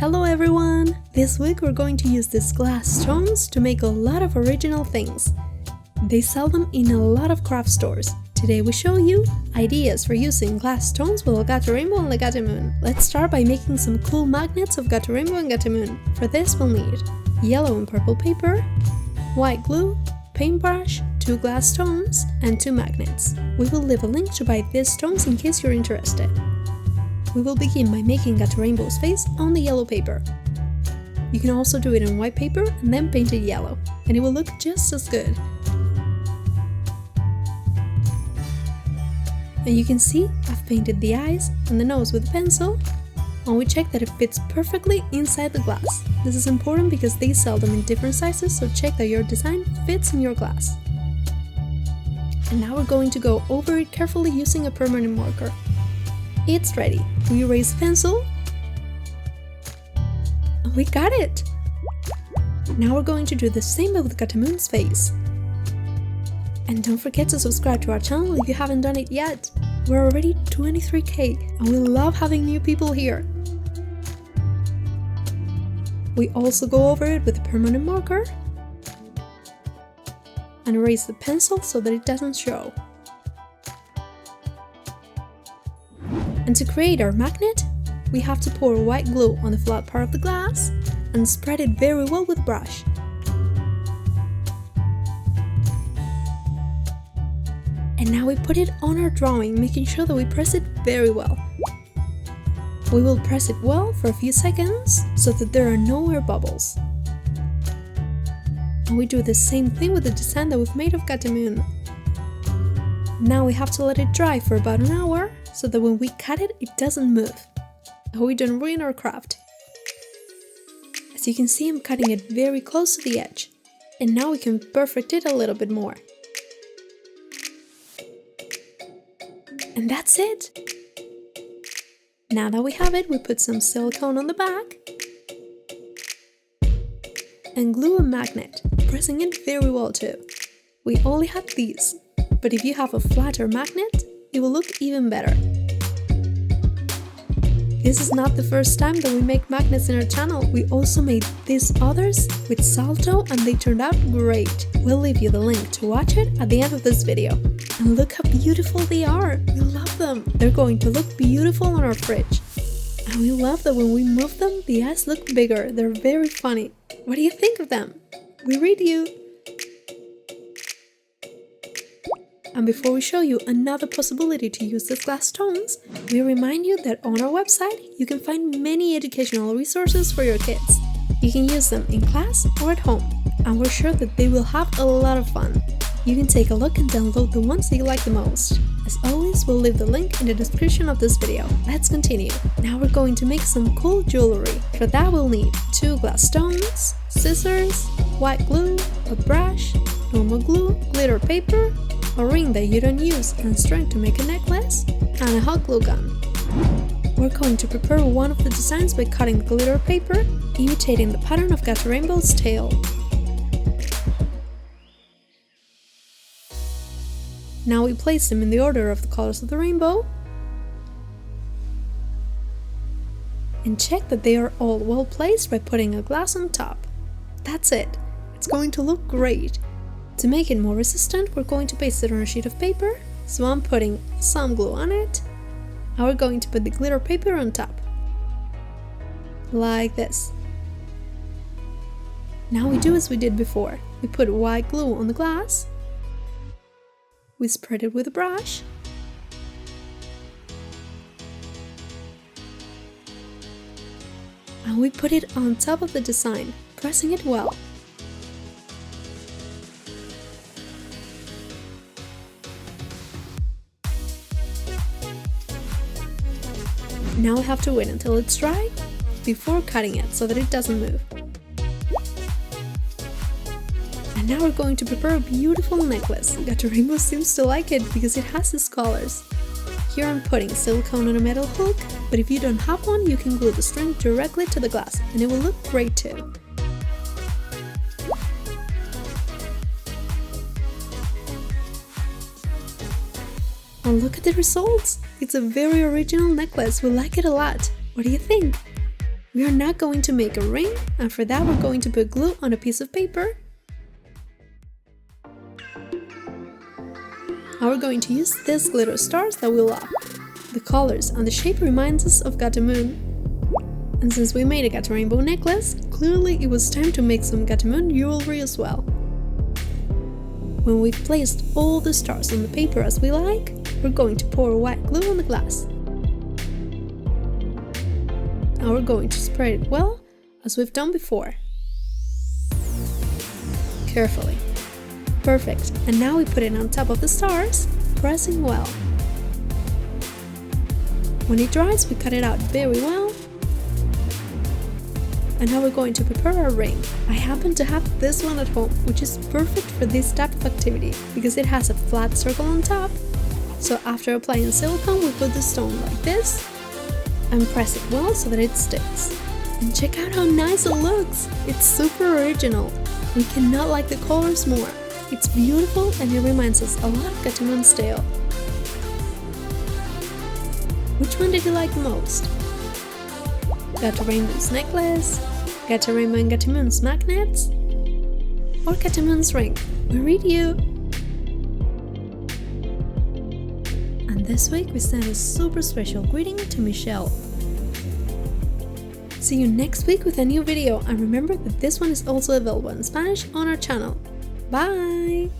Hello everyone! This week we're going to use these glass stones to make a lot of original things. They sell them in a lot of craft stores. Today we show you ideas for using glass stones with Gato Rainbow and Gato Moon. Let's start by making some cool magnets of Gato Rainbow and Gato Moon. For this we'll need yellow and purple paper, white glue, paintbrush, 2 glass stones, and 2 magnets. We will leave a link to buy these stones in case you're interested. We will begin by making Gato Rainbow's face on the yellow paper. You can also do it on white paper and then paint it yellow, and it will look just as good. And you can see I've painted the eyes and the nose with a pencil, and we check that it fits perfectly inside the glass. This is important because they sell them in different sizes, so check that your design fits in your glass. And now we're going to go over it carefully using a permanent marker. It's ready. We erase the pencil, and we got it! Now we're going to do the same with Gato Moon's face. And don't forget to subscribe to our channel if you haven't done it yet. We're already 23k and we love having new people here. We also go over it with a permanent marker and erase the pencil so that it doesn't show. And to create our magnet, we have to pour white glue on the flat part of the glass and spread it very well with a brush. And now we put it on our drawing, making sure that we press it very well. We will press it well for a few seconds so that there are no air bubbles. And we do the same thing with the design that we've made of Gato Moon. Now we have to let it dry for about an hour so that when we cut it, it doesn't move, and we don't ruin our craft. As you can see, I'm cutting it very close to the edge, and now we can perfect it a little bit more. And that's it! Now that we have it, we put some silicone on the back and glue a magnet, pressing it very well too. We only have these, but if you have a flatter magnet, it will look even better. This is not the first time that we make magnets in our channel. We also made these others with salto and they turned out great. We'll leave you the link to watch it at the end of this video. And look how beautiful they are! We love them! They're going to look beautiful on our fridge. And we love that when we move them, the eyes look bigger. They're very funny. What do you think of them? We read you! And before we show you another possibility to use these glass stones, we remind you that on our website you can find many educational resources for your kids. You can use them in class or at home, and we're sure that they will have a lot of fun. You can take a look and download the ones that you like the most. As always, we'll leave the link in the description of this video. Let's continue. Now we're going to make some cool jewelry. For that we'll need 2 glass stones, scissors, white glue, a brush, normal glue, glitter paper, a ring that you don't use and string to make a necklace, and a hot glue gun. We're going to prepare one of the designs by cutting the glitter paper, imitating the pattern of Gato Rainbow's tail. Now we place them in the order of the colors of the rainbow and check that they are all well placed by putting a glass on top. That's it! It's going to look great! To make it more resistant, we're going to paste it on a sheet of paper, so I'm putting some glue on it, and we're going to put the glitter paper on top. Like this. Now we do as we did before. We put white glue on the glass, we spread it with a brush, and we put it on top of the design, pressing it well. Now we have to wait until it's dry before cutting it so that it doesn't move. And now we're going to prepare a beautiful necklace. Gato Rainbow seems to like it because it has these colors. Here I'm putting silicone on a metal hook, but if you don't have one, you can glue the string directly to the glass and it will look great too. And look at the results! It's a very original necklace, we like it a lot. What do you think? We are now going to make a ring, and for that we're going to put glue on a piece of paper. And we're going to use these glitter stars that we love. The colors and the shape reminds us of Gato Moon. And since we made a Gato rainbow necklace, clearly it was time to make some Gato Moon jewelry as well. When we've placed all the stars on the paper as we like, we're going to pour white glue on the glass. And we're going to spread it well, as we've done before. Carefully. Perfect, and now we put it on top of the stars, pressing well. When it dries, we cut it out very well. And now we're going to prepare our ring. I happen to have this one at home, which is perfect for this type of activity, because it has a flat circle on top. So after applying silicone, we put the stone like this, and press it well so that it sticks. And check out how nice it looks! It's super original. We cannot like the colors more. It's beautiful and it reminds us a lot of Gato Moon's tale. Which one did you like the most? Gato Rainbow's necklace? Gato Rainbow and Gato Moon's magnets? Or Gato Moon's ring? We read you! And this week we send a super special greeting to Michelle. See you next week with a new video, and remember that this one is also available in Spanish on our channel. Bye!